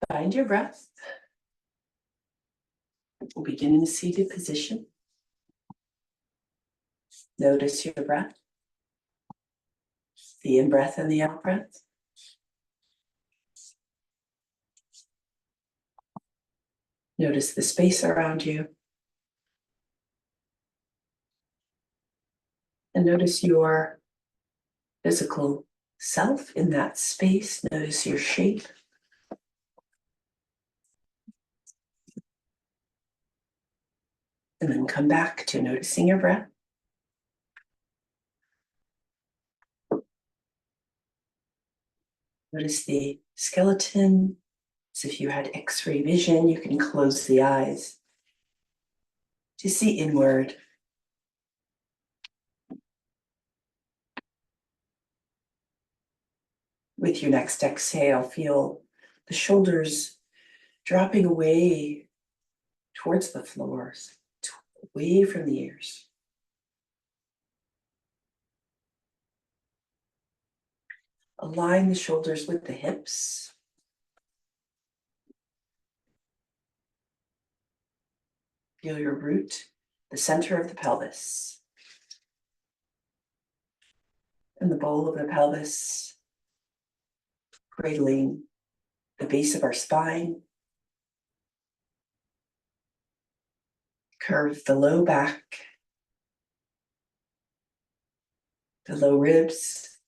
Find your breath. We'll begin in a seated position. Notice your breath, the in-breath and the out-breath. Notice the space around you. And notice your physical self in that space. Notice your shape. And then come back to noticing your breath. Notice the skeleton. As if you had X-ray vision, you can close the eyes to see inward. With your next exhale, feel the shoulders dropping away towards the floors, away from the ears. Align the shoulders with the hips. Feel your root, the center of the pelvis. And the bowl of the pelvis cradling the base of our spine. Curve the low back, the low ribs.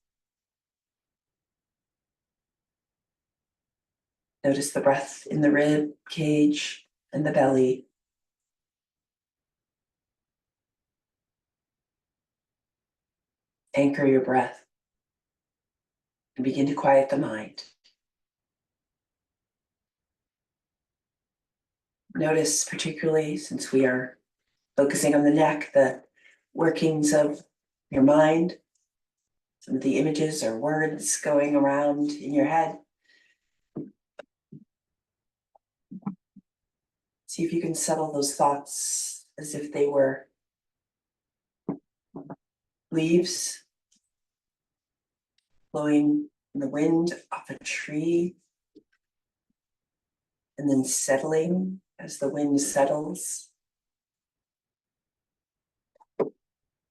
Notice the breath in the rib cage and the belly. Anchor your breath and begin to quiet the mind. Notice, particularly since we are focusing on the neck, the workings of your mind, some of the images or words going around in your head. See if you can settle those thoughts as if they were leaves blowing in the wind off a tree, and then settling as the wind settles,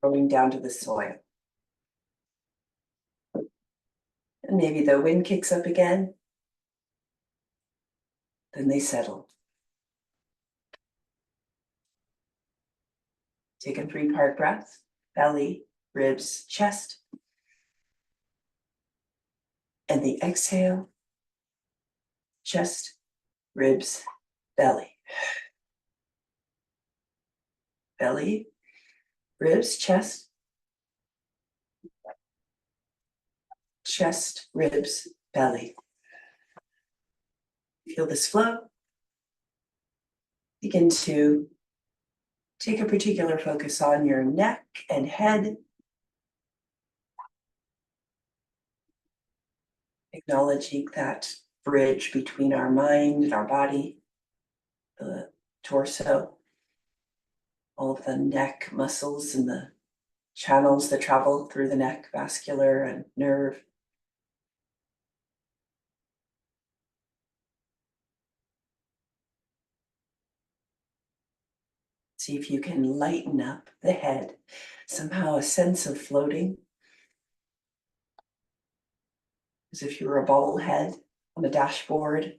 rolling down to the soil. And maybe the wind kicks up again, then they settle. Take a 3-part breath, belly, ribs, chest. And the exhale, chest, ribs, belly. Belly, ribs, chest, ribs, belly. Feel this flow. Begin to take a particular focus on your neck and head. Acknowledging that bridge between our mind and our body, the torso, all of the neck muscles and the channels that travel through the neck, vascular and nerve. See if you can lighten up the head, somehow a sense of floating, as if you were a bobblehead on a dashboard.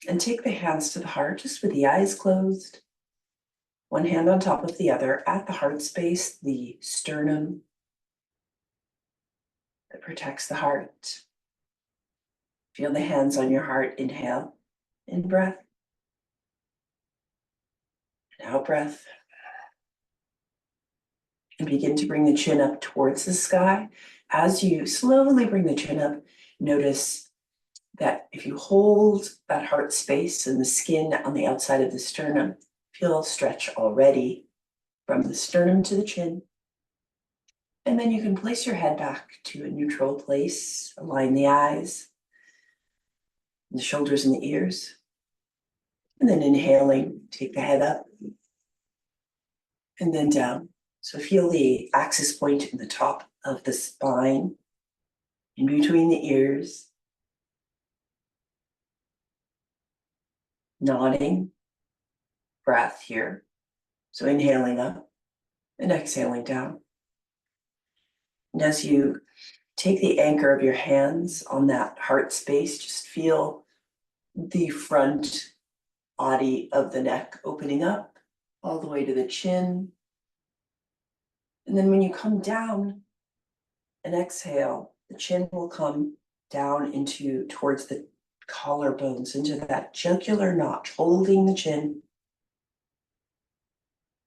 And take the hands to the heart, just with the eyes closed. One hand on top of the other at the heart space, the sternum that protects the heart. Feel the hands on your heart. Inhale, in breath. And out breath. And begin to bring the chin up towards the sky. As you slowly bring the chin up, notice that if you hold that heart space and the skin on the outside of the sternum, feel stretch already from the sternum to the chin. And then you can place your head back to a neutral place, align the eyes, the shoulders and the ears. And then inhaling, take the head up and then down. So feel the axis point in the top of the spine. in between the ears, nodding breath here. So inhaling up and exhaling down. And as you take the anchor of your hands on that heart space, just feel the front body of the neck opening up all the way to the chin. And then when you come down and exhale, the chin will come down into towards the collarbones, into that jugular notch, holding the chin.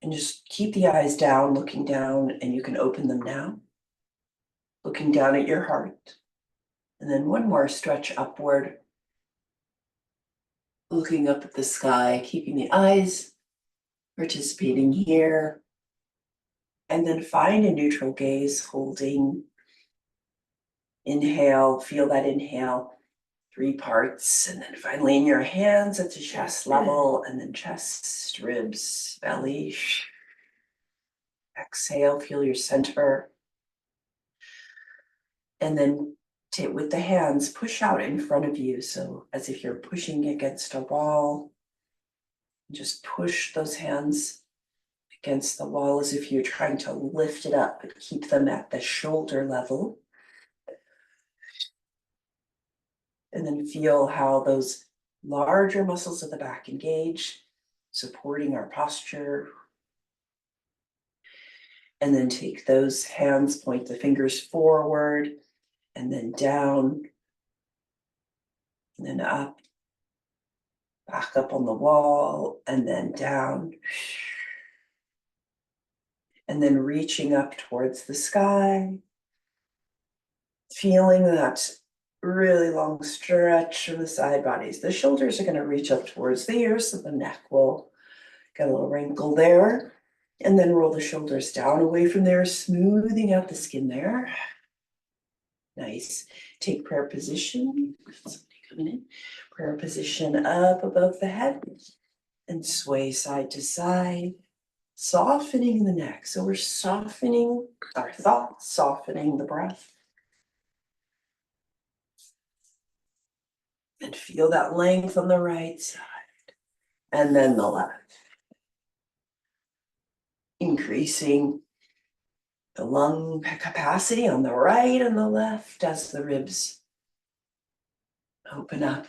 And just keep the eyes down, looking down, and you can open them now. Looking down at your heart. And then one more stretch upward. Looking up at the sky, keeping the eyes participating here. And then find a neutral gaze, holding. Inhale, feel that inhale, 3 parts. And then finally in your hands at the chest level, and then chest, ribs, belly. Exhale, feel your center. And then with the hands, push out in front of you. So as if you're pushing against a wall. Just push those hands against the wall as if you're trying to lift it up, but keep them at the shoulder level. And then feel how those larger muscles of the back engage, supporting our posture. And then take those hands, point the fingers forward, and then down, and then up, back up on the wall, and then down. And then reaching up towards the sky, feeling that really long stretch from the side bodies. The shoulders are going to reach up towards the ears, so the neck will get a little wrinkle there. And then roll the shoulders down away from there, smoothing out the skin there. Nice. Take prayer position. Somebody coming in. Prayer position up above the head and sway side to side, softening the neck. So we're softening our thoughts, softening the breath. And feel that length on the right side. And then the left. Increasing the lung capacity on the right and the left as the ribs open up.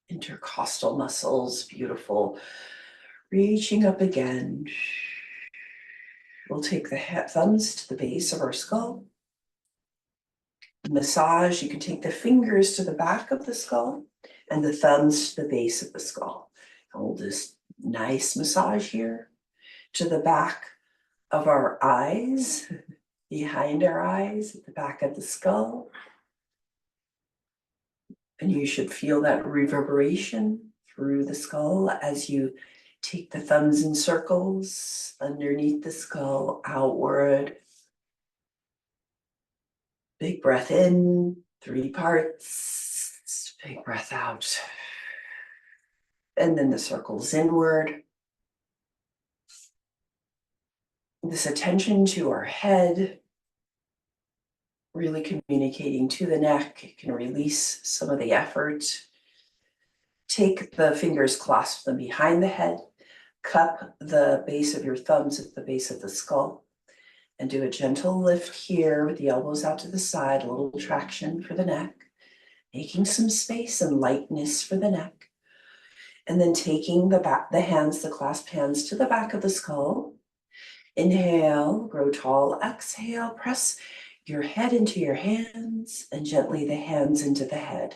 Intercostal muscles, beautiful. Reaching up again. We'll take the thumbs to the base of our skull. Massage, you can take the fingers to the back of the skull and the thumbs to the base of the skull. And we'll just nice massage here to the back of our eyes, behind our eyes, at the back of the skull. And you should feel that reverberation through the skull as you take the thumbs in circles underneath the skull, outward. Big breath in, 3 parts. Big breath out. And then the circles inward. This attention to our head, really communicating to the neck. It can release some of the effort. Take the fingers, clasp them behind the head, cup the base of your thumbs at the base of the skull, and do a gentle lift here with the elbows out to the side, a little traction for the neck, making some space and lightness for the neck. And then taking the hands, the clasped hands to the back of the skull. Inhale, grow tall, exhale, press your head into your hands and gently the hands into the head.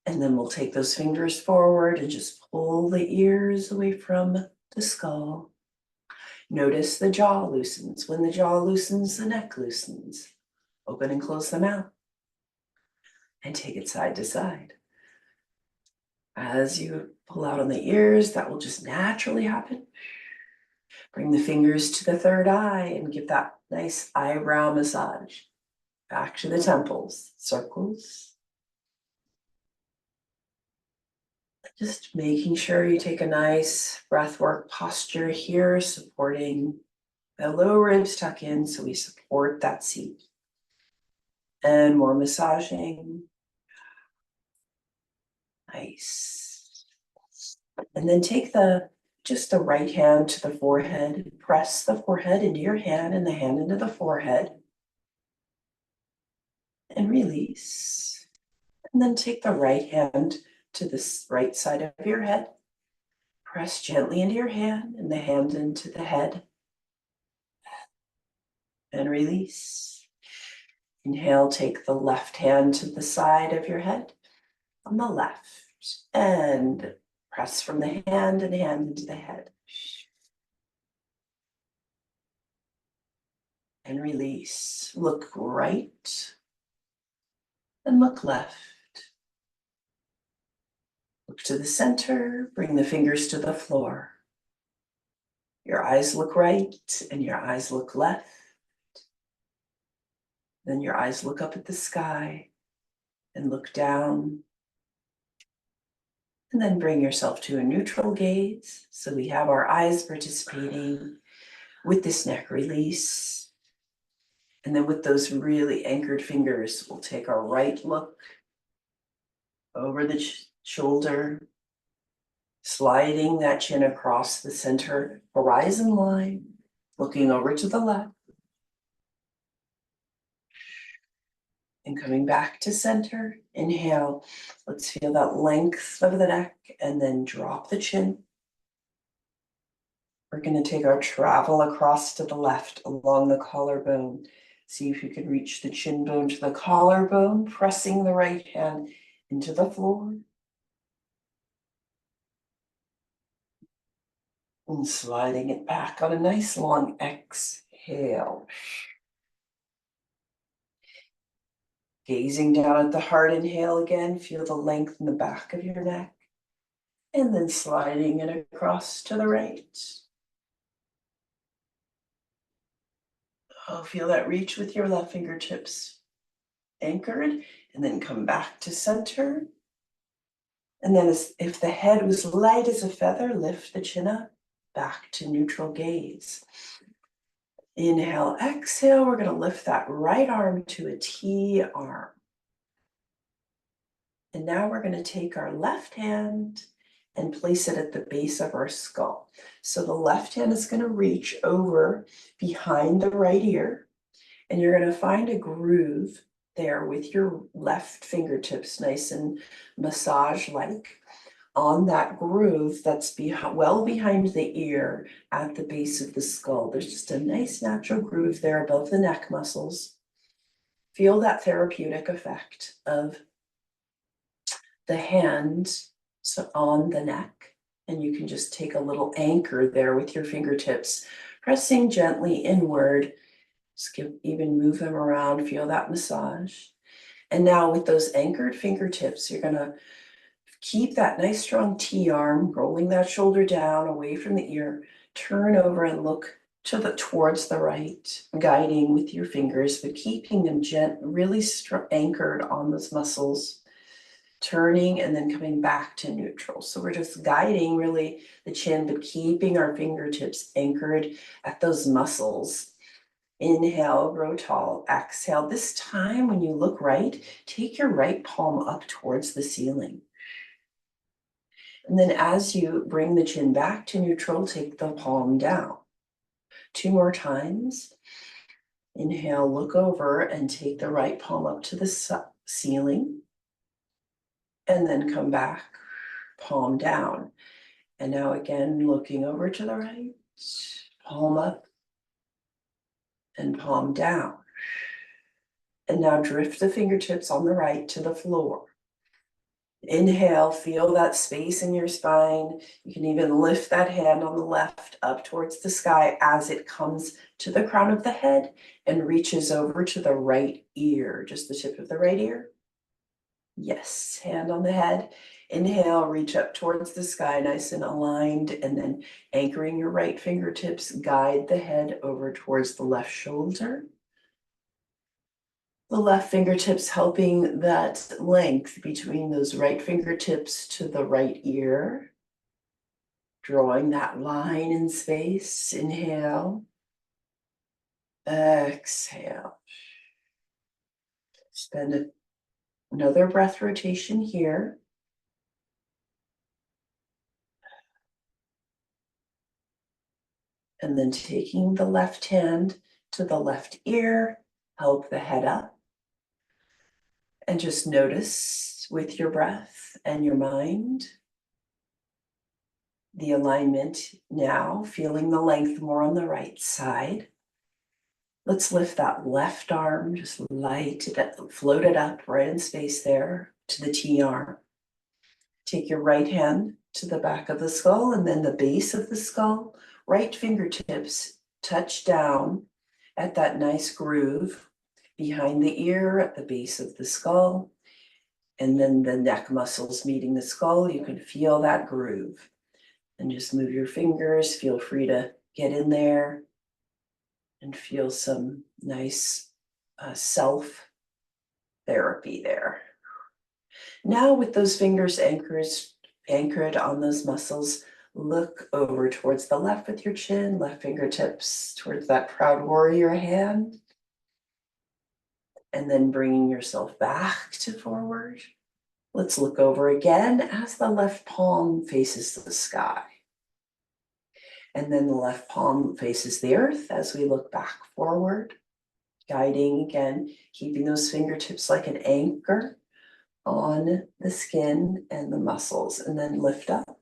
And then we'll take those fingers forward and just pull the ears away from the skull. Notice the jaw loosens. When the jaw loosens, the neck loosens. Open and close the mouth. And take it side to side. As you pull out on the ears, that will just naturally happen. Bring the fingers to the third eye and give that nice eyebrow massage. Back to the temples, circles. Just making sure you take a nice breathwork posture here, supporting The low ribs tuck in so we support that seat. And more massaging. Nice. And then take just the right hand to the forehead. Press the forehead into your hand and the hand into the forehead. And release. And then take the right hand to the right side of your head. Press gently into your hand and the hand into the head. And release. Inhale, take the left hand to the side of your head on the left. And press from the hand and hand into the head. And release. Look right and look left. Look to the center, bring the fingers to the floor. Your eyes look right and your eyes look left. Then your eyes look up at the sky and look down. And then bring yourself to a neutral gaze. So we have our eyes participating with this neck release. And then with those really anchored fingers, we'll take our right look over the shoulder, sliding that chin across the center horizon line, looking over to the left. And coming back to center, inhale. Let's feel that length of the neck and then drop the chin. We're going to take our travel across to the left along the collarbone. See if you can reach the chin bone to the collarbone, pressing the right hand into the floor. And sliding it back on a nice long exhale. Gazing down at the heart, inhale again, feel the length in the back of your neck. And then sliding it across to the right. Oh, feel that reach with your left fingertips anchored, and then come back to center. And then if the head was light as a feather, lift the chin up, back to neutral gaze. Inhale, exhale, we're going to lift that right arm to a T arm. And now we're going to take our left hand and place it at the base of our skull. So the left hand is going to reach over behind the right ear, and you're going to find a groove there with your left fingertips, nice and massage-like, on that groove that's well behind the ear at the base of the skull. There's just a nice natural groove there above the neck muscles. Feel that therapeutic effect of the hand on the neck, and you can just take a little anchor there with your fingertips, pressing gently inward. Just even move them around, feel that massage. And now with those anchored fingertips, you're going to keep that nice strong T arm, rolling that shoulder down away from the ear. Turn over and look towards the right, guiding with your fingers, but keeping them really anchored on those muscles. Turning and then coming back to neutral. So we're just guiding really the chin, but keeping our fingertips anchored at those muscles. Inhale, grow tall. Exhale. This time when you look right, take your right palm up towards the ceiling. And then as you bring the chin back to neutral, take the palm down. 2 more times. Inhale, look over and take the right palm up to the ceiling. And then come back, palm down. And now again, looking over to the right, palm up and palm down. And now drift the fingertips on the right to the floor. Inhale, feel that space in your spine. You can even lift that hand on the left up towards the sky as it comes to the crown of the head and reaches over to the right ear, just the tip of the right ear. Yes, hand on the head. Inhale, reach up towards the sky, nice and aligned, and then anchoring your right fingertips, guide the head over towards the left shoulder. The left fingertips helping that length between those right fingertips to the right ear. Drawing that line in space. Inhale. Exhale. Spend another breath rotation here. And then taking the left hand to the left ear, help the head up. And just notice with your breath and your mind the alignment now, feeling the length more on the right side. Let's lift that left arm, just light it up, float it up right in space there to the T arm. Take your right hand to the back of the skull and then the base of the skull. Right fingertips touch down at that nice groove behind the ear at the base of the skull. And then the neck muscles meeting the skull, you can feel that groove. And just move your fingers, feel free to get in there and feel some nice self therapy there. Now with those fingers anchored on those muscles, look over towards the left with your chin, left fingertips towards that proud warrior hand. And then bringing yourself back to forward. Let's look over again as the left palm faces the sky. And then the left palm faces the earth as we look back forward, guiding again, keeping those fingertips like an anchor on the skin and the muscles, and then lift up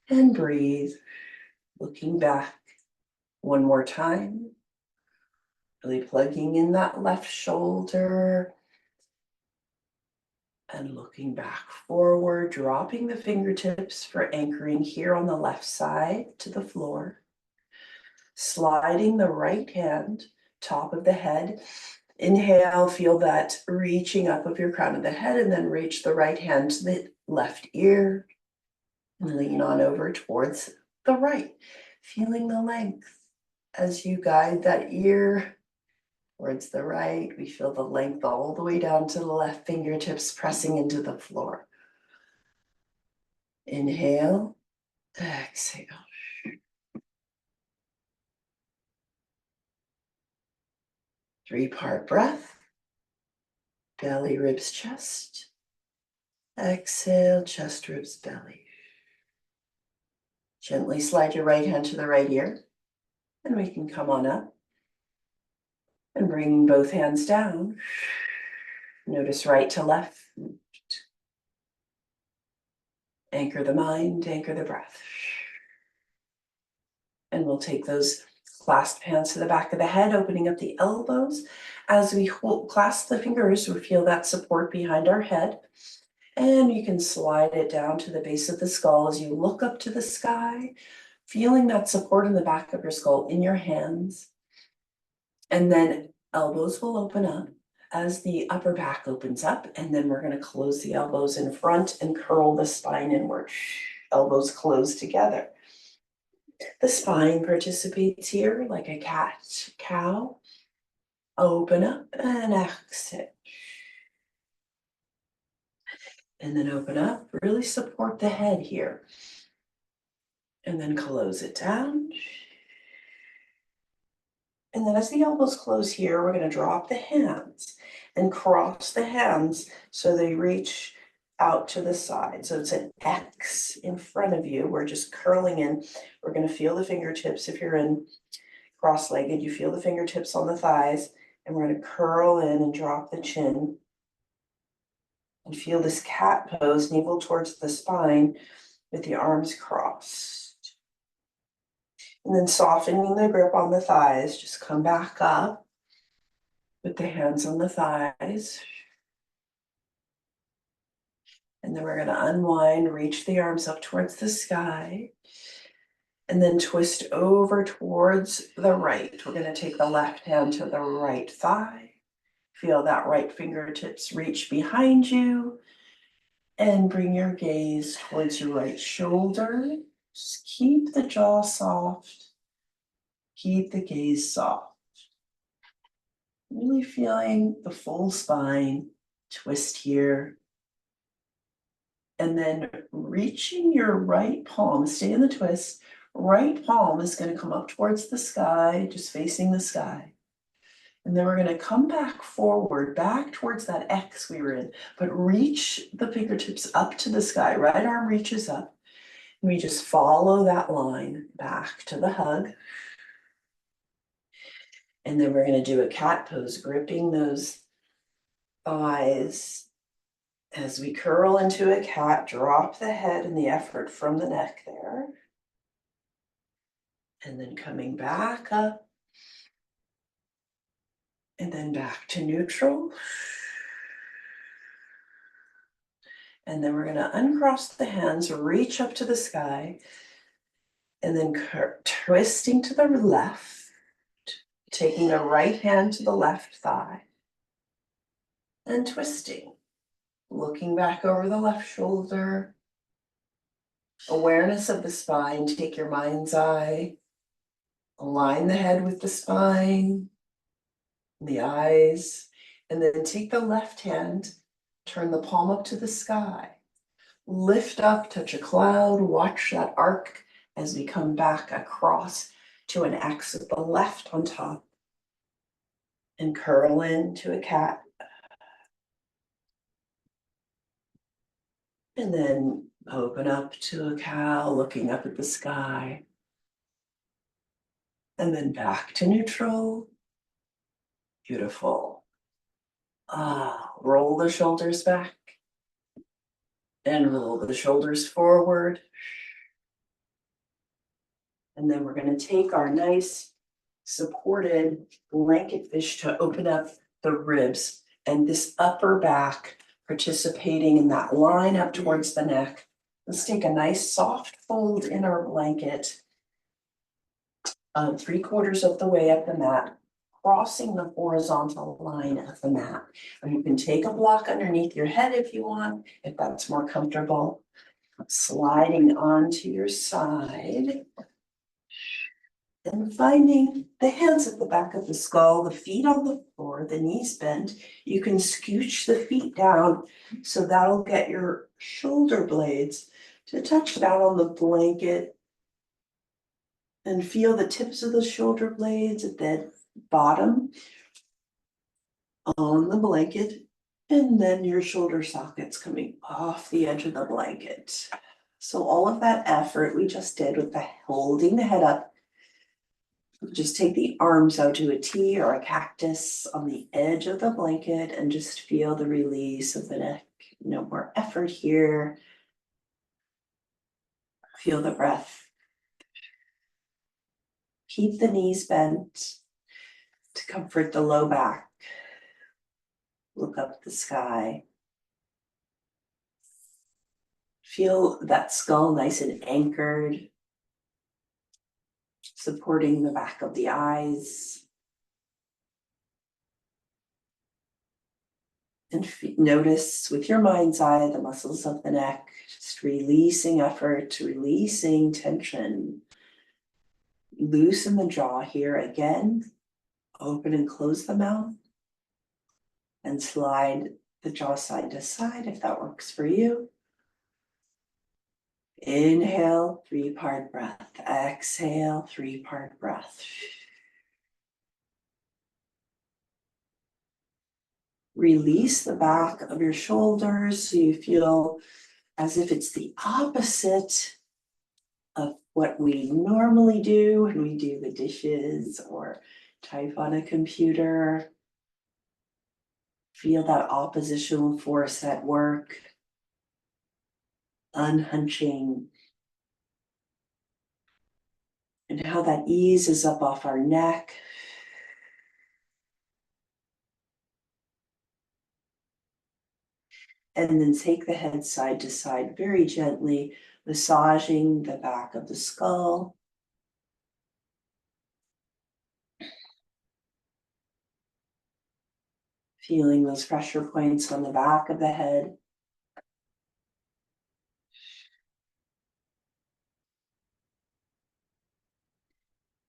and breathe, looking back one more time, really plugging in that left shoulder and looking back forward, dropping the fingertips for anchoring here on the left side to the floor, sliding the right hand, top of the head. Inhale, feel that reaching up of your crown of the head, and then reach the right hand to the left ear and lean on over towards the right, feeling the length as you guide that ear towards the right. We feel the length all the way down to the left fingertips pressing into the floor. Inhale, exhale. Three-part breath. Belly, ribs, chest. Exhale, chest, ribs, belly. Gently slide your right hand to the right ear, and we can come on up and bring both hands down. Notice right to left. Anchor the mind, anchor the breath. And we'll take those clasped hands to the back of the head, opening up the elbows. As we clasp the fingers, we feel that support behind our head. And you can slide it down to the base of the skull as you look up to the sky, feeling that support in the back of your skull in your hands. And then elbows will open up as the upper back opens up. And then we're going to close the elbows in front and curl the spine inward. Elbows close together. The spine participates here like a cat, cow. Open up and exit. And then open up, really support the head here. And then close it down. And then as the elbows close here, we're going to drop the hands and cross the hands so they reach out to the side. So it's an X in front of you. We're just curling in. We're going to feel the fingertips. If you're in cross-legged, you feel the fingertips on the thighs, and we're going to curl in and drop the chin. And feel this cat pose, navel towards the spine with the arms crossed. And then softening the grip on the thighs, just come back up with the hands on the thighs. And then we're going to unwind, reach the arms up towards the sky, and then twist over towards the right. We're going to take the left hand to the right thigh. Feel that right fingertips reach behind you, and bring your gaze towards your right shoulder. Just keep the jaw soft. Keep the gaze soft. Really feeling the full spine twist here. And then reaching your right palm, stay in the twist. Right palm is going to come up towards the sky, just facing the sky. And then we're gonna come back forward, back towards that X we were in, but reach the fingertips up to the sky. Right arm reaches up. And we just follow that line back to the hug. And then we're gonna do a cat pose, gripping those thighs. As we curl into a cat, drop the head and the effort from the neck there. And then coming back up. And then back to neutral. And then we're gonna uncross the hands, reach up to the sky, and then twisting to the left, taking the right hand to the left thigh, and twisting. Looking back over the left shoulder, awareness of the spine, take your mind's eye, align the head with the spine, the eyes, and then take the left hand, turn the palm up to the sky, lift up, touch a cloud, watch that arc as we come back across to an X with the left on top, and curl into a cat. And then open up to a cow, looking up at the sky. And then back to neutral. Beautiful. Roll the shoulders back. And roll the shoulders forward. And then we're going to take our nice supported blanket fish to open up the ribs and this upper back participating in that line up towards the neck. Let's take a nice soft fold in our blanket, 3/4 of the way up the mat, crossing the horizontal line of the mat. And you can take a block underneath your head if you want, if that's more comfortable. Sliding onto your side. And finding the hands at the back of the skull, the feet on the floor, the knees bent. You can scooch the feet down, so that'll get your shoulder blades to touch down on the blanket and feel the tips of the shoulder blades at the bottom on the blanket, and then your shoulder sockets coming off the edge of the blanket. So all of that effort we just did with the holding the head up. Just take the arms out to a T or a cactus on the edge of the blanket and just feel the release of the neck. No more effort here. Feel the breath. Keep the knees bent to comfort the low back. Look up at the sky. Feel that skull nice and anchored, supporting the back of the eyes. And notice with your mind's eye the muscles of the neck, just releasing effort, releasing tension. Loosen the jaw here again. Open and close the mouth. And slide the jaw side to side if that works for you. Inhale, 3-part breath. Exhale, 3-part breath. Release the back of your shoulders so you feel as if it's the opposite of what we normally do when we do the dishes or type on a computer. Feel that oppositional force at work. Unhunching. And how that eases up off our neck. And then take the head side to side very gently, massaging the back of the skull. Feeling those pressure points on the back of the head.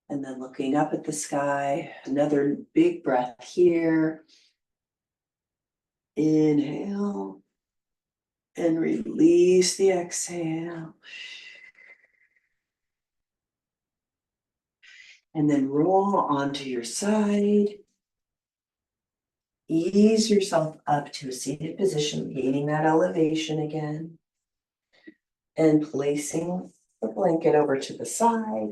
And then looking up at the sky, another big breath here. Inhale and release the exhale. And then roll onto your side. Ease yourself up to a seated position, gaining that elevation again. And placing the blanket over to the side.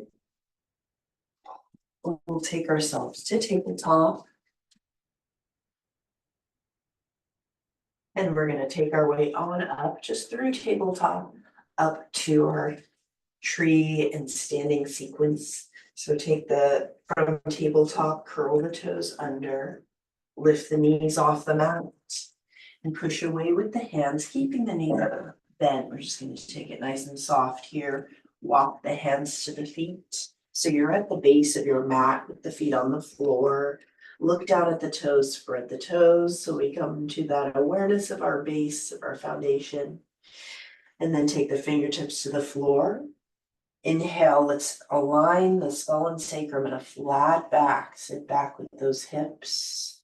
We'll take ourselves to tabletop. And we're gonna take our way on up, just through tabletop, up to our tree and standing sequence. So take from tabletop, curl the toes under, lift the knees off the mat, and push away with the hands, keeping the knee bent. We're just gonna take it nice and soft here. Walk the hands to the feet. So you're at the base of your mat with the feet on the floor. Look down at the toes, spread the toes. So we come to that awareness of our base, of our foundation. And then take the fingertips to the floor. Inhale, let's align the skull and sacrum in a flat back. Sit back with those hips.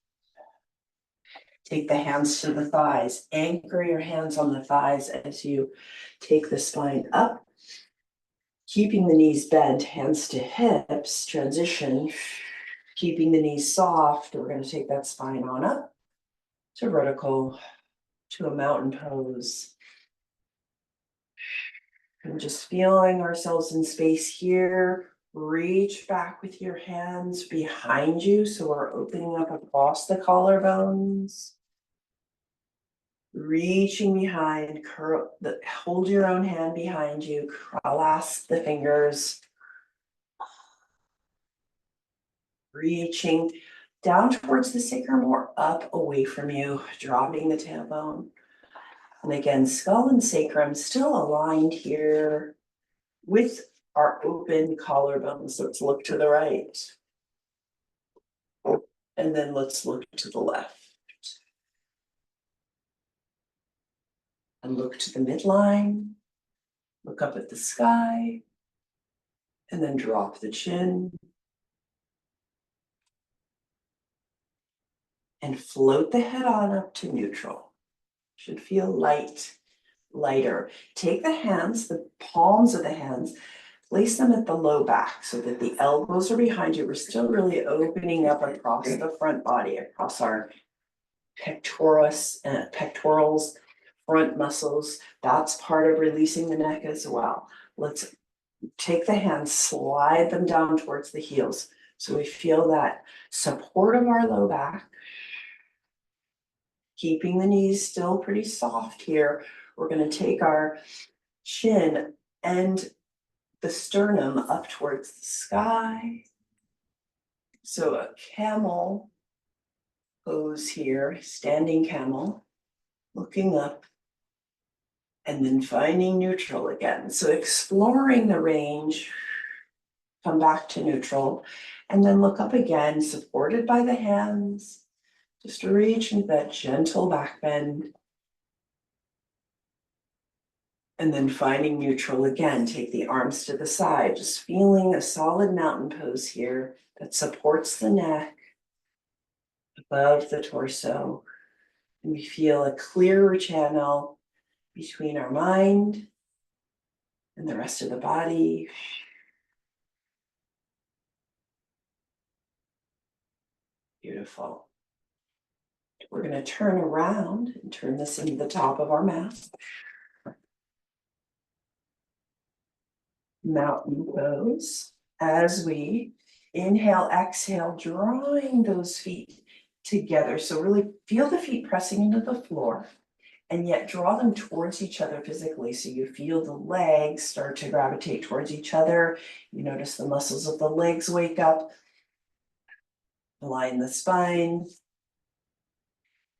Take the hands to the thighs. Anchor your hands on the thighs as you take the spine up. Keeping the knees bent, hands to hips, transition. Keeping the knees soft, we're going to take that spine on up to vertical, to a mountain pose. And just feeling ourselves in space here. Reach back with your hands behind you. So we're opening up across the collarbones. Reaching behind, hold your own hand behind you, clasp the fingers. Reaching down towards the sacrum or up away from you, dropping the tailbone. And again, skull and sacrum still aligned here with our open collarbones. Let's look to the right. And then let's look to the left. And look to the midline. Look up at the sky. And then drop the chin. And float the head on up to neutral. Should feel lighter. Take the hands, the palms of the hands, place them at the low back so that the elbows are behind you. We're still really opening up across the front body, across our pectorals, front muscles. That's part of releasing the neck as well. Let's take the hands, slide them down towards the heels. So we feel that support of our low back. Keeping the knees still pretty soft here. We're going to take our chin and the sternum up towards the sky. So a camel pose here, standing camel, looking up, and then finding neutral again. So exploring the range, come back to neutral, and then look up again, supported by the hands. Just reach into that gentle back bend. And then finding neutral again, take the arms to the side, just feeling a solid mountain pose here that supports the neck above the torso. And we feel a clearer channel between our mind and the rest of the body. Beautiful. We're going to turn around and turn this into the top of our mat. Mountain pose. As we inhale, exhale, drawing those feet together. So really feel the feet pressing into the floor and yet draw them towards each other physically. So you feel the legs start to gravitate towards each other. You notice the muscles of the legs wake up. Align the spine.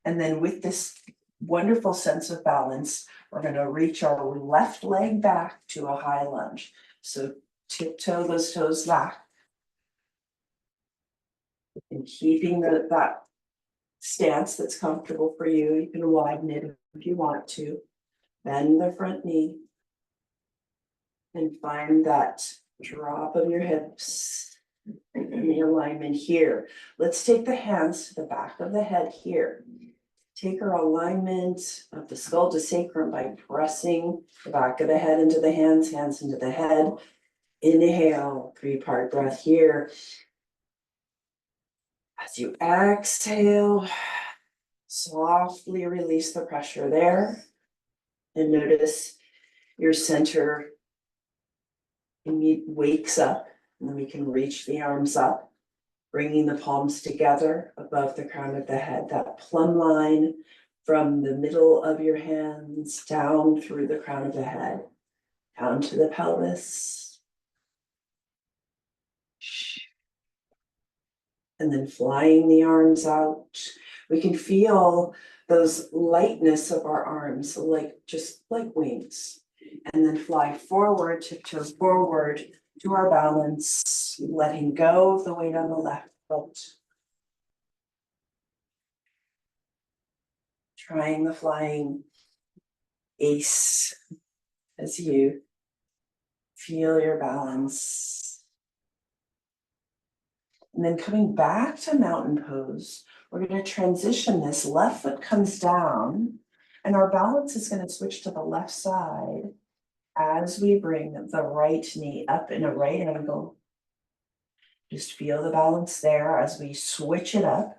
And then with this wonderful sense of balance, we're going to reach our left leg back to a high lunge. So tiptoe those toes back. And keeping that stance that's comfortable for you. You can widen it if you want to. Bend the front knee. And find that drop of your hips and the alignment here. Let's take the hands to the back of the head here. Take our alignment of the skull to sacrum by pressing the back of the head into the hands, hands into the head. Inhale, 3-part breath here. As you exhale, Softly release the pressure there and notice your center wakes up, and then we can reach the arms up, bringing the palms together above the crown of the head, that plumb line from the middle of your hands down through the crown of the head, down to the pelvis. And then flying the arms out. We can feel those lightness of our arms, like just like wings. And then fly forward, tiptoe forward to our balance, letting go of the weight on the left foot. Trying the flying ace as you feel your balance. And then coming back to mountain pose, we're going to transition this. Left foot comes down, and our balance is going to switch to the left side as we bring the right knee up in a right angle. Just feel the balance there as we switch it up.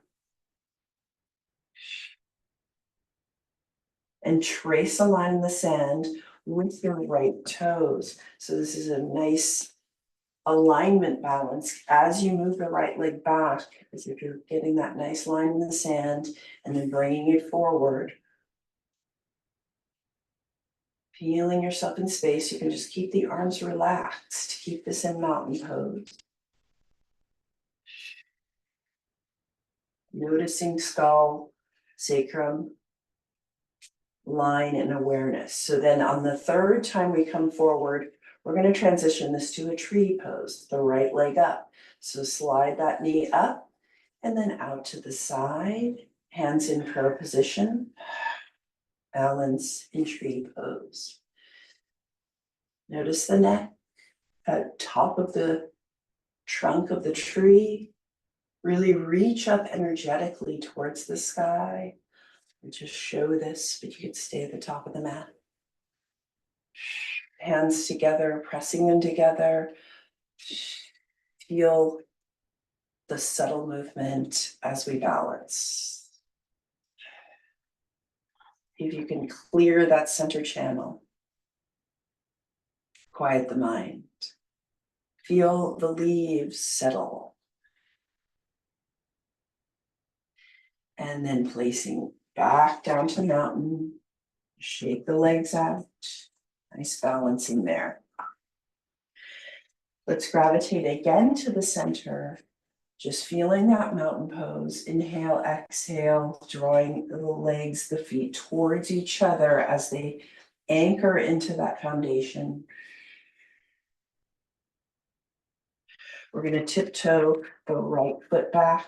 And trace a line in the sand with your right toes. So this is a nice alignment balance as you move the right leg back, as if you're getting that nice line in the sand and then bringing it forward. Feeling yourself in space, you can just keep the arms relaxed, keep this in mountain pose. Noticing skull, sacrum, line and awareness. So then on the third time we come forward, we're going to transition this to a tree pose, the right leg up. So slide that knee up and then out to the side, hands in prayer position, balance in tree pose. Notice the neck at top of the trunk of the tree. Really reach up energetically towards the sky. And just show this, but you could stay at the top of the mat. Hands together, pressing them together. Feel the subtle movement as we balance. If you can clear that center channel, quiet the mind. Feel the leaves settle. And then placing back down to the mountain, shake the legs out. Nice balancing there. Let's gravitate again to the center. Just feeling that mountain pose. Inhale, exhale, drawing the legs, the feet towards each other as they anchor into that foundation. We're going to tiptoe the right foot back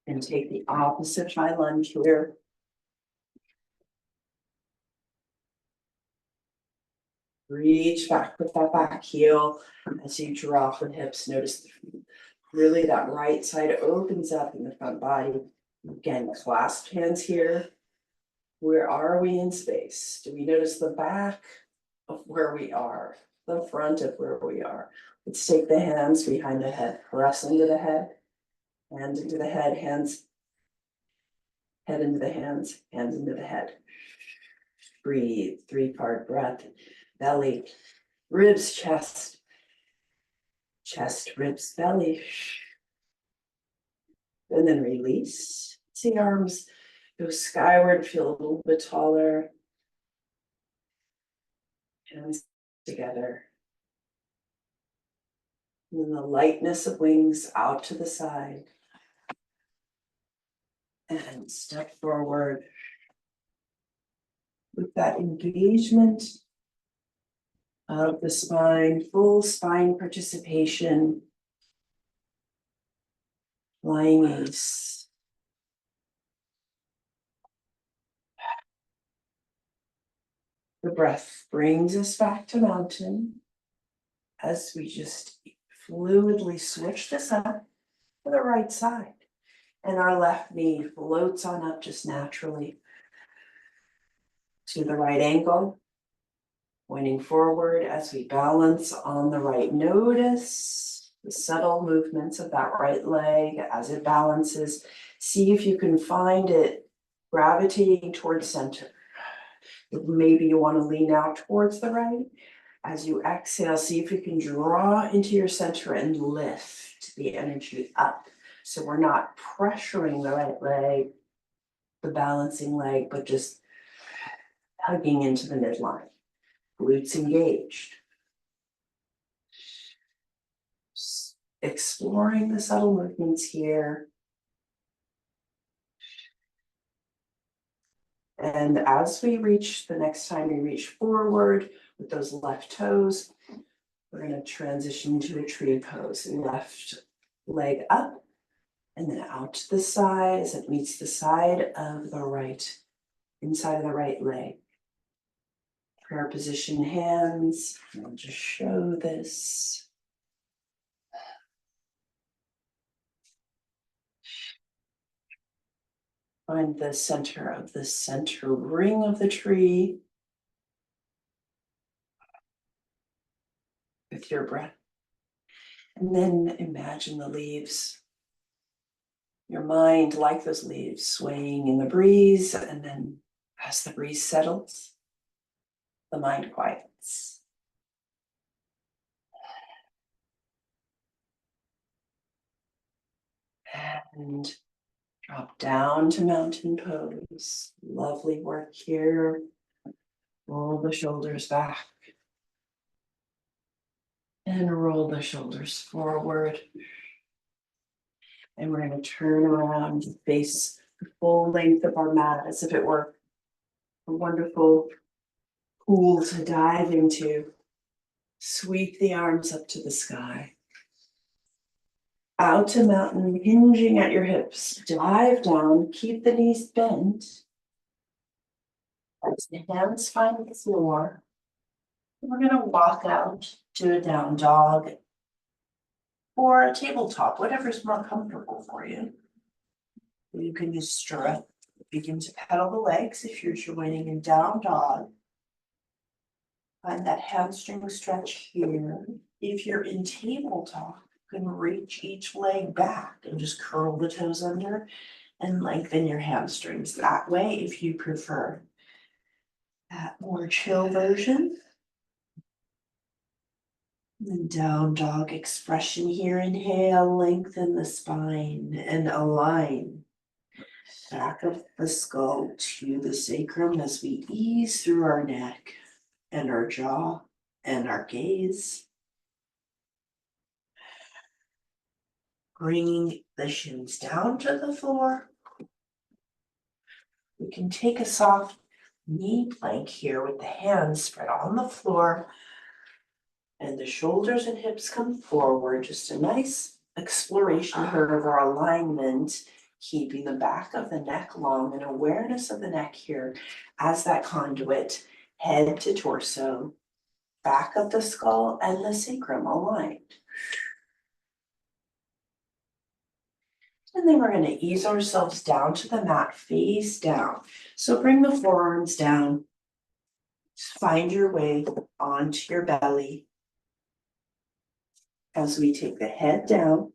and take the opposite high lunge here. Reach back with that back heel as you drop the hips. Notice really that right side opens up in the front body. Again, clasped hands here. Where are we in space? Do we notice the back of where we are? The front of where we are? Let's take the hands behind the head. Press into the head. Hands into the head. Hands. Head into the hands. Hands into the head. Breathe. 3-part breath. Belly. Ribs, chest. Chest, ribs, belly. And then release. See arms go skyward, feel a little bit taller. Hands together. And then the lightness of wings out to the side. And step forward with that engagement of the spine, full spine participation. Flying ace. The breath brings us back to mountain as we just fluidly switch this up to the right side. And our left knee floats on up just naturally to the right ankle, pointing forward as we balance on the right. Notice The subtle movements of that right leg as it balances. See if you can find it gravitating towards center. Maybe you want to lean out towards the right. As you exhale, see if you can draw into your center and lift the energy up. So we're not pressuring the right leg, the balancing leg, but just hugging into the midline. Glutes engaged. Exploring the subtle movements here. And as we reach, the next time we reach forward with those left toes, we're going to transition to a tree pose. Left leg up and then out to the side as it meets the side of the right, inside of the right leg. Prayer position hands. I'll just show this. Find the center of the center ring of the tree with your breath. And then imagine the leaves, your mind like those leaves swaying in the breeze. And then as the breeze settles, the mind quiets. And drop down to mountain pose. Lovely work here. Roll the shoulders back. And roll the shoulders forward. And we're going to turn around and face the full length of our mat as if it were a wonderful pool to dive into. Sweep the arms up to the sky. Out to mountain, hinging at your hips. Dive down, keep the knees bent. As the hands find the floor, we're going to walk out to a down dog or a tabletop, whatever's more comfortable for you. You can use stirrup. Begin to pedal the legs if you're joining in down dog. Find that hamstring stretch here. If you're in tabletop, you can reach each leg back and just curl the toes under and lengthen your hamstrings that way if you prefer. That more chill version. And down dog expression here. Inhale, lengthen the spine and align. Back of the skull to the sacrum as we ease through our neck and our jaw and our gaze. Bringing the shins down to the floor. We can take a soft knee plank here with the hands spread on the floor and the shoulders and hips come forward. Just a nice exploration here of our alignment, keeping the back of the neck long and awareness of the neck here as that conduit, head to torso, back of the skull and the sacrum aligned. And then we're going to ease ourselves down to the mat, face down. So bring the forearms down. Just find your way onto your belly as we take the head down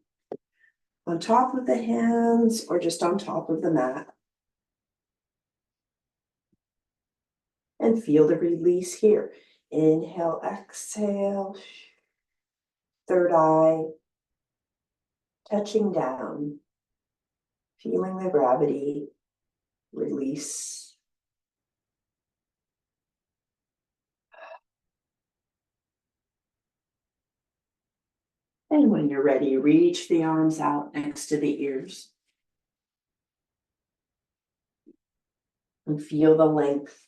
on top of the hands or just on top of the mat. And feel the release here. Inhale, exhale. Third eye. Touching down. Feeling the gravity. Release. And when you're ready, reach the arms out next to the ears. And feel the length.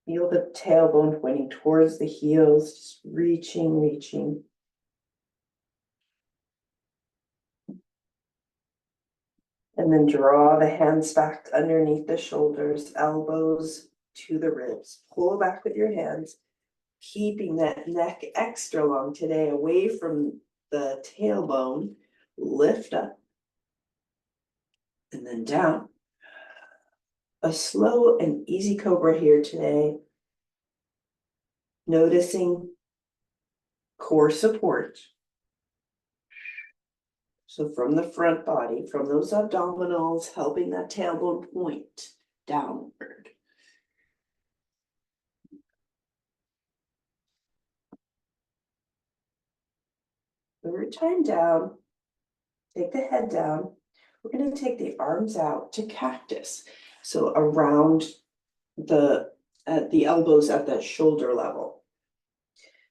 Feel the tailbone pointing towards the heels, just reaching, reaching. And then draw the hands back underneath the shoulders, elbows to the ribs. Pull back with your hands, keeping that neck extra long today, away from the tailbone. Lift up and then down. A slow and easy cobra here today. Noticing core support. So from the front body, from those abdominals, helping that tailbone point downward. Third time down, take the head down. We're going to take the arms out to cactus. So around the elbows at that shoulder level.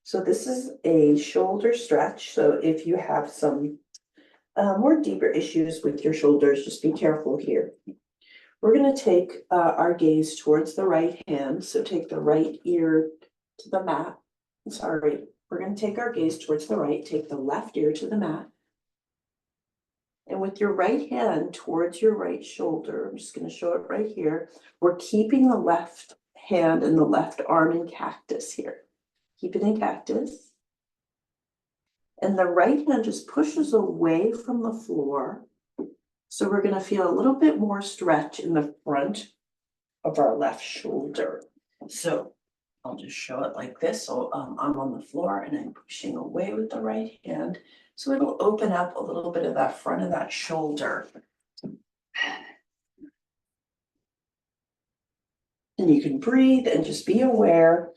So this is a shoulder stretch. So if you have some more deeper issues with your shoulders, just be careful here. We're going to take our gaze towards the right hand. So take the right ear to the mat. Sorry, we're going to take our gaze towards the right, take the left ear to the mat. And with your right hand towards your right shoulder, I'm just going to show it right here. We're keeping the left hand and the left arm in cactus here. Keep it in cactus. And the right hand just pushes away from the floor. So we're going to feel a little bit more stretch in the front of our left shoulder. So I'll just show it like this. So I'm on the floor and I'm pushing away with the right hand. So it'll open up a little bit of that front of that shoulder. And you can breathe and just be aware.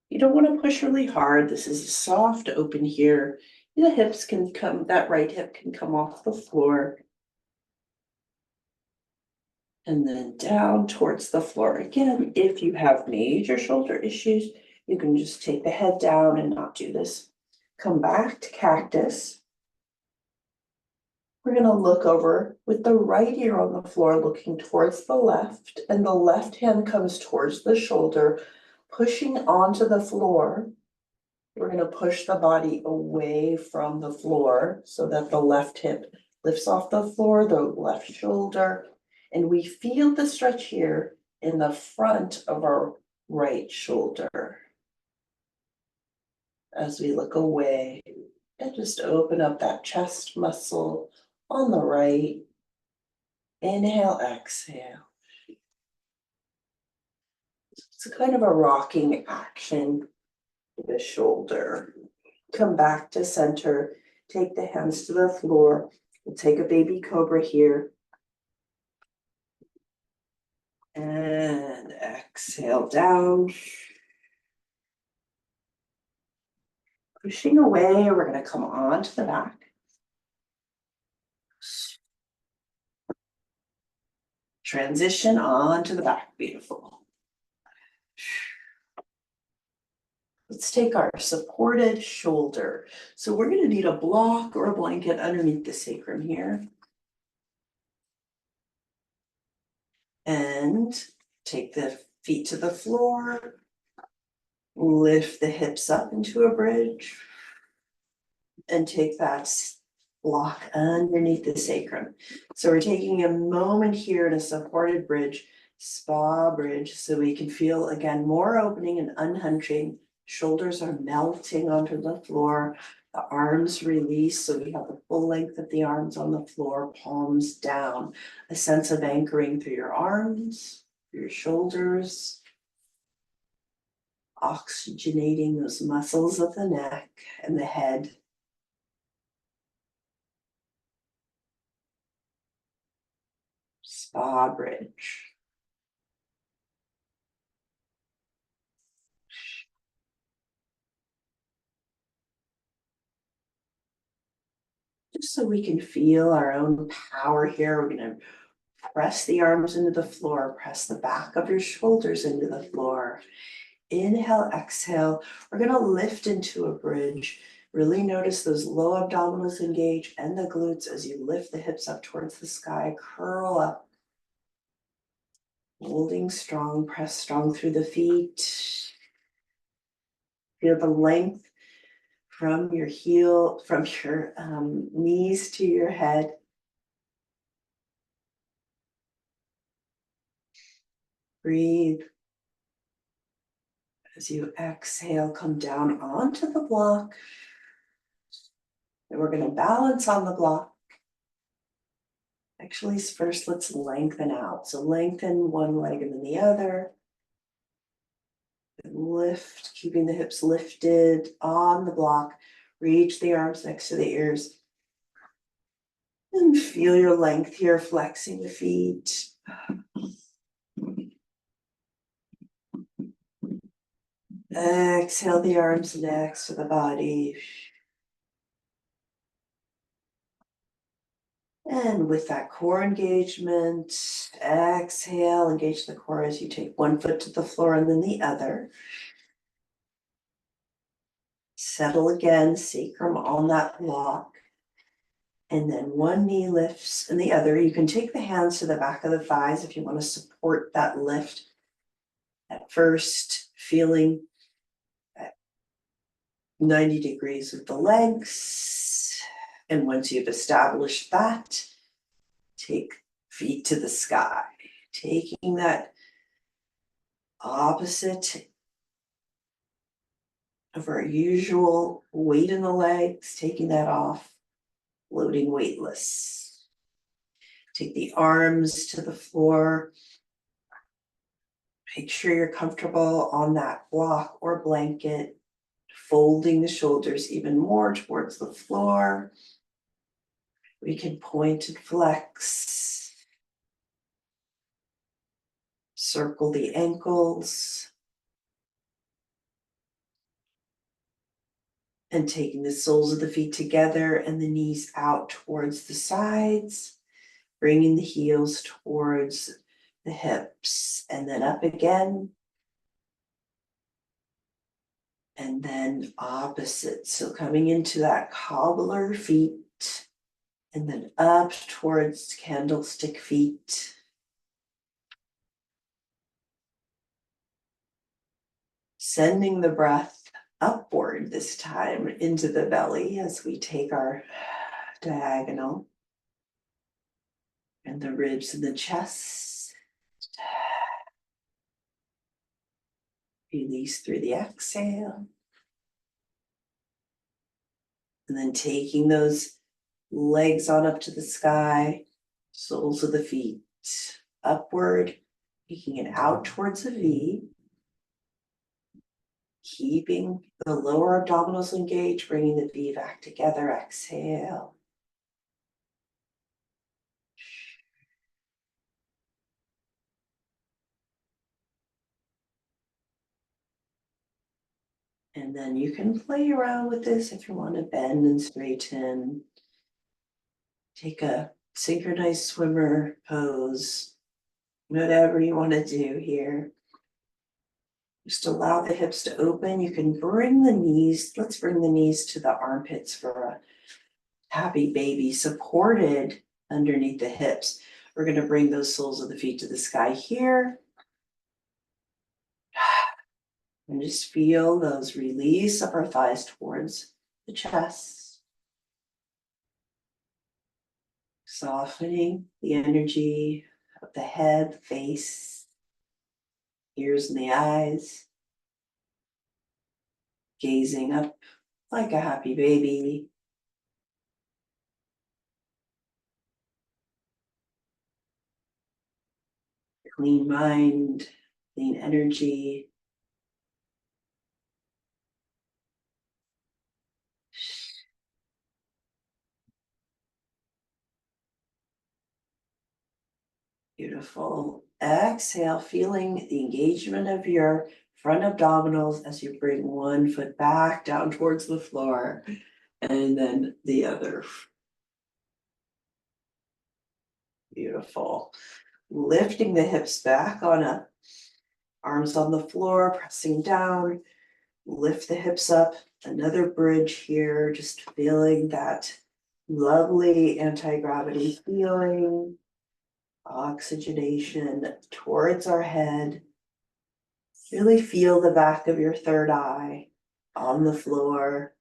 You don't want to push really hard. This is a soft open here. The hips can come, that right hip can come off the floor. And then down towards the floor. Again, if you have major shoulder issues, you can just take the head down and not do this. Come back to cactus. We're going to look over with the right ear on the floor, looking towards the left, and the left hand comes towards the shoulder, pushing onto the floor. We're going to push the body away from the floor so that the left hip lifts off the floor, the left shoulder, and we feel the stretch here in the front of our right shoulder. As we look away and just open up that chest muscle on the right. Inhale, exhale. It's a kind of a rocking action with the shoulder. Come back to center. Take the hands to the floor. We'll take a baby cobra here. And exhale down. Pushing away, we're going to come onto the back. Transition onto the back. Beautiful. Let's take our supported shoulder. So we're going to need a block or a blanket underneath the sacrum here. And take the feet to the floor. Lift the hips up into a bridge. And take that block underneath the sacrum. So we're taking a moment here in a supported bridge, spa bridge, so we can feel again more opening and unhunching. Shoulders are melting onto the floor. The arms release, so we have the full length of the arms on the floor, palms down. A sense of anchoring through your arms, through your shoulders. Oxygenating those muscles of the neck and the head. Spa bridge. Just so we can feel our own power here, we're going to press the arms into the floor, press the back of your shoulders into the floor. Inhale, exhale. We're going to lift into a bridge. Really notice those low abdominals engage and the glutes as you lift the hips up towards the sky. Curl up. Holding strong, press strong through the feet. Feel the length from your heel, from your knees to your head. Breathe. As you exhale, come down onto the block. And we're going to balance on the block. Actually, first let's lengthen out. So lengthen one leg and then the other. And lift, keeping the hips lifted on the block. Reach the arms next to the ears. And feel your length here, flexing the feet. Exhale the arms next to the body. And with that core engagement, exhale, engage the core as you take one foot to the floor and then the other. Settle again, sacrum on that block. And then one knee lifts and the other. You can take the hands to the back of the thighs if you want to support that lift. At first, feeling at 90 degrees with the legs. And once you've established that, take feet to the sky. Taking that opposite of our usual weight in the legs, taking that off, floating weightless. Take the arms to the floor. Make sure you're comfortable on that block or blanket, folding the shoulders even more towards the floor. We can point and flex. Circle the ankles. And taking the soles of the feet together and the knees out towards the sides, bringing the heels towards the hips, and then up again. And then opposite. So coming into that cobbler feet, and then up towards candlestick feet. Sending the breath upward this time into the belly as we take our diagonal. And the ribs and the chest. Release through the exhale. And then taking those legs on up to the sky, soles of the feet upward, taking it out towards a V. Keeping the lower abdominals engaged, bringing the V back together. Exhale. And then you can play around with this if you want to bend and straighten. Take a synchronized swimmer pose. Whatever you want to do here. Just allow the hips to open. You can bring the knees. Let's bring the knees to the armpits for a happy baby, supported underneath the hips. We're going to bring those soles of the feet to the sky here. And just feel those release of our thighs towards the chest. Softening the energy of the head, the face, ears and the eyes. Gazing up like a happy baby. Clean mind, clean energy. Beautiful. Exhale, feeling the engagement of your front abdominals as you bring one foot back down towards the floor and then the other. Beautiful. Lifting the hips back on up, arms on the floor, pressing down, lift the hips up. Another bridge here, just feeling that lovely anti-gravity feeling. Oxygenation towards our head. Really feel the back of your third eye on the floor.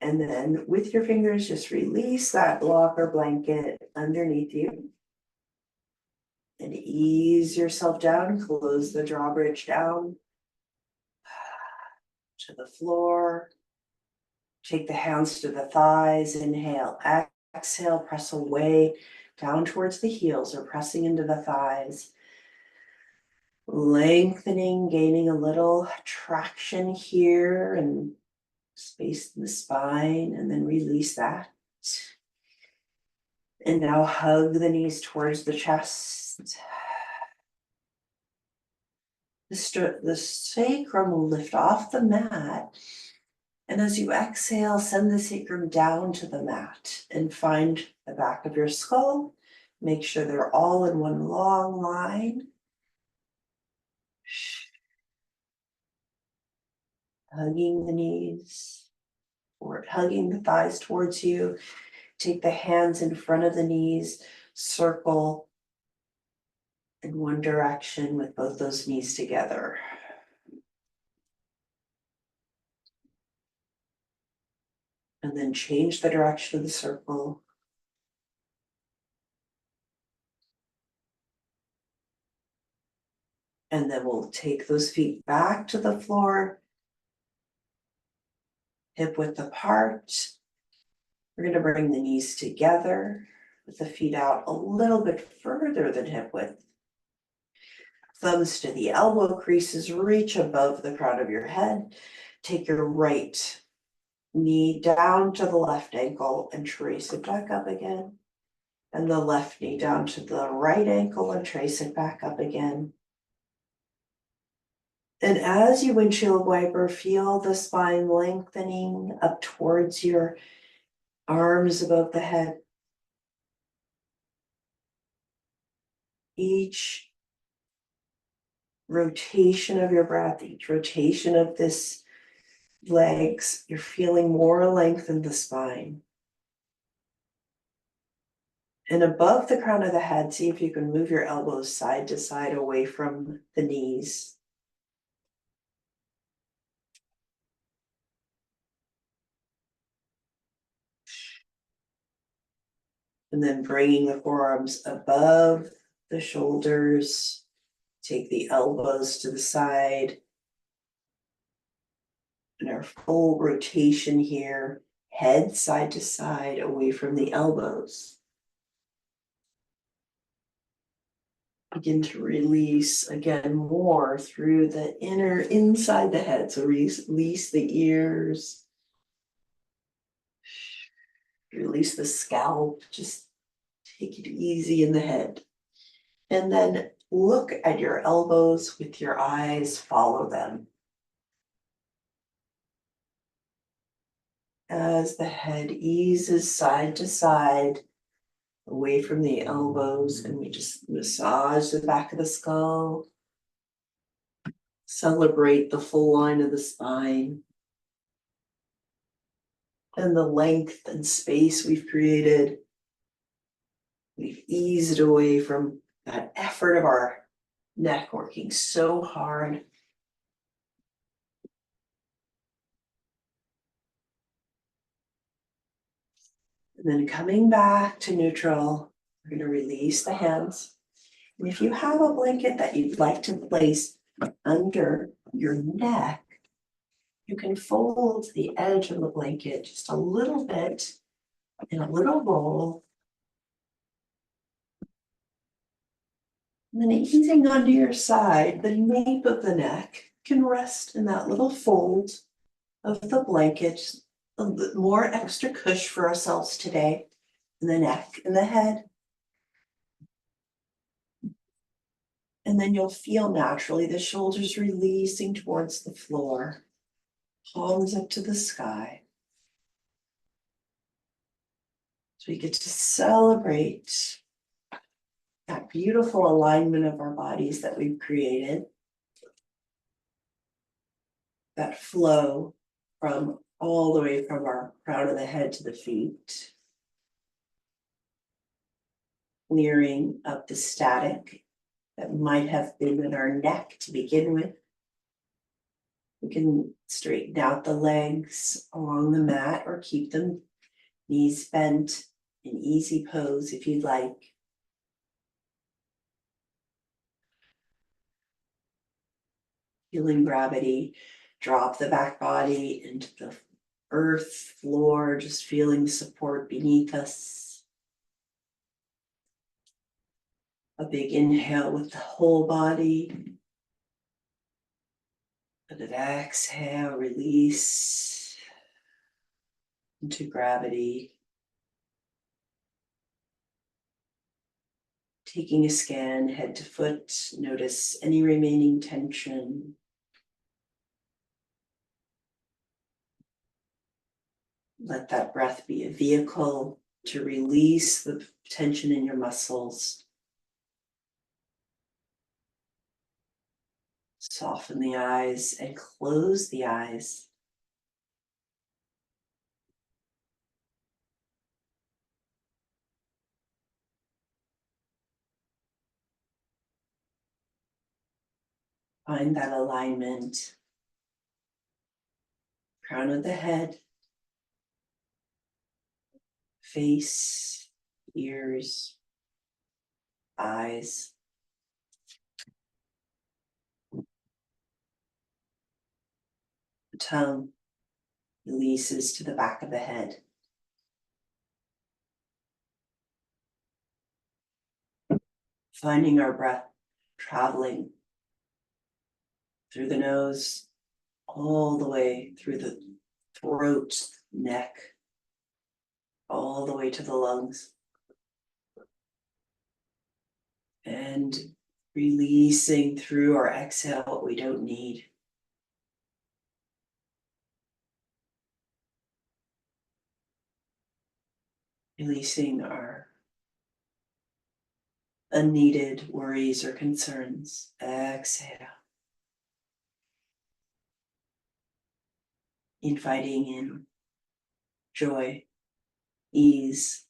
And then with your fingers, just release that block or blanket underneath you. And ease yourself down, close the drawbridge down to the floor. Take the hands to the thighs, inhale, exhale, press away down towards the heels or pressing into the thighs. Lengthening, gaining a little traction here and space in the spine, and then release that. And now hug the knees towards the chest. The sacrum will lift off the mat. And as you exhale, send the sacrum down to the mat and find the back of your skull. Make sure they're all in one long line. Hugging the knees, or hugging the thighs towards you. Take the hands in front of the knees, circle in one direction with both those knees together. And then change the direction of the circle. And then we'll take those feet back to the floor, hip width apart. We're going to bring the knees together with the feet out a little bit further than hip width. Thumbs to the elbow creases, reach above the crown of your head. Take your right knee down to the left ankle and trace it back up again. And the left knee down to the right ankle and trace it back up again. And as you windshield wiper, feel the spine lengthening up towards your arms above the head. Each rotation of your breath, each rotation of this legs, you're feeling more length in the spine. And above the crown of the head, see if you can move your elbows side to side away from the knees. And then bringing the forearms above the shoulders. Take the elbows to the side. And our full rotation here, head side to side away from the elbows. Begin to release again more through the inner, inside the head. So release the ears. Release the scalp. Just take it easy in the head. And then look at your elbows with your eyes, follow them. As the head eases side to side, away from the elbows, and we just massage the back of the skull. Celebrate the full line of the spine and the length and space we've created. We've eased away from that effort of our neck working so hard. And then coming back to neutral, we're going to release the hands. And if you have a blanket that you'd like to place under your neck, you can fold the edge of the blanket just a little bit in a little roll. And then easing onto your side, the nape of the neck can rest in that little fold of the blanket. A bit more extra cush for ourselves today in the neck and the head. And then you'll feel naturally the shoulders releasing towards the floor, palms up to the sky. So we get to celebrate that beautiful alignment of our bodies that we've created. That flow from all the way from our crown of the head to the feet. Clearing up the static that might have been in our neck to begin with. We can straighten out the legs along the mat or keep them knees bent in easy pose if you'd like. Feeling gravity, drop the back body into the earth floor, just feeling support beneath us. A big inhale with the whole body. And an exhale, release into gravity. Taking a scan head to foot, notice any remaining tension. Let that breath be a vehicle to release the tension in your muscles. Soften the eyes and close the eyes. Find that alignment. Crown of the head, face, ears, eyes. The tongue releases to the back of the head. Finding our breath traveling through the nose, all the way through the throat, neck, all the way to the lungs. And releasing through our exhale what we don't need. Releasing our unneeded worries or concerns. Exhale. Inviting in joy, ease,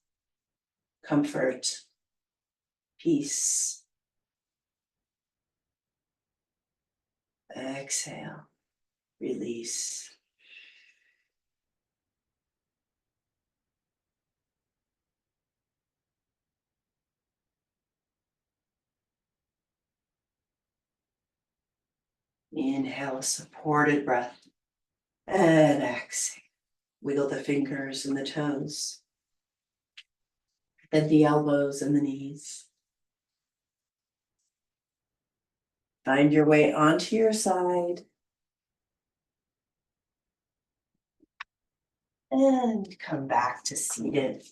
comfort, peace. Exhale, release. Inhale, a supported breath. And exhale. Wiggle the fingers and the toes. Bend the elbows and the knees. Find your way onto your side. And come back to seated.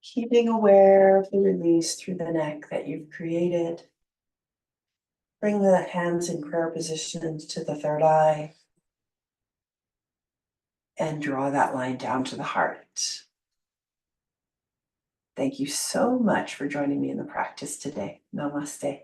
Keeping aware of the release through the neck that you've created. Bring the hands in prayer position to the third eye. And draw that line down to the heart. Thank you so much for joining me in the practice today. Namaste.